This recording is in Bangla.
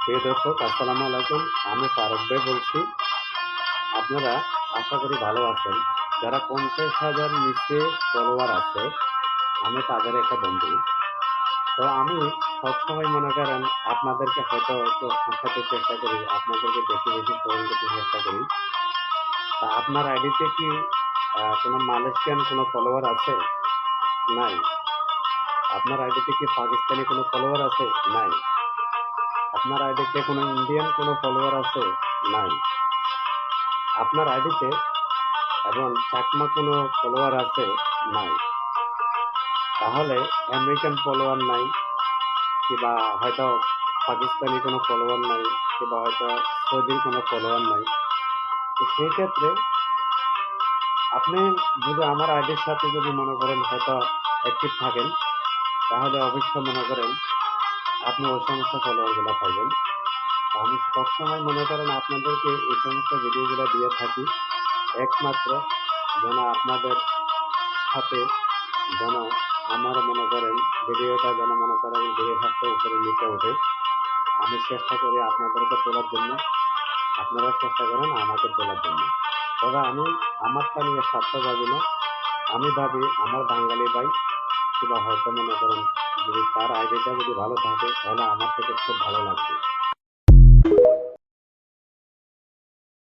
প্রিয় দর্শক, আসসালামু আলাইকুম। আমি ফারুক ভাই বলছি। আপনারা আশা করি ভালো আছেন। যারা 50,000 নিচে ফলোয়ার আছে, আমি তাদের একটা বন্ধু। তো আমি সবসময় মনে করেন আপনাদেরকে হয়তো একটু হাসাতে চেষ্টা করি, আপনাদেরকে বেশি বেশি স্মরণ করতে চেষ্টা করি। তা আপনার আইডিতে কি কোনো মালয়েশিয়ান কোনো ফলোয়ার আছে? নাই। আপনার আইডিতে কি পাকিস্তানি কোনো ফলোয়ার আছে? নাই। আপনার আইডিতে কোনো ইন্ডিয়ান কোনো ফলোয়ার আছে? নাই। আপনার আইডিতে এবং চাকমা কোনো ফলোয়ার আছে? নাই। তাহলে আমেরিকান ফলোয়ার নাই, কিংবা হয়তো পাকিস্তানি কোনো ফলোয়ার নাই, কিংবা হয়তো সৌদির কোনো ফলোয়ার নাই। তো সেই ক্ষেত্রে আপনি যদি আমার আইডির সাথে যদি মনে করেন হয়তো অ্যাক্টিভ থাকেন, তাহলে অবশ্যই মনে করেন আপনি ওই সমস্ত ফলোয়ারগুলো পাইবেন। তো আমি সবসময় মনে করেন আপনাদেরকে এই সমস্ত ভিডিওগুলো দিয়ে থাকি, একমাত্র যেন আপনাদের সাথে যেন আমার মনে করেন ভিডিওটা যেন মনে করেন ধীরে সুস্থে উপরে নিচে ওঠে। আমি চেষ্টা করি আপনাদেরকে তোলার জন্য, আপনারাও চেষ্টা করেন আমাকে তোলার জন্য। তবে আমি আমারটা নিয়ে স্বার্থ ভাবি না, আমি ভাবি আমার বাঙালি ভাই কিংবা হয়তো মনে করেন যদি তার আইডিটা যদি ভালো থাকে তাহলে আমার থেকে খুব ভালো লাগবে।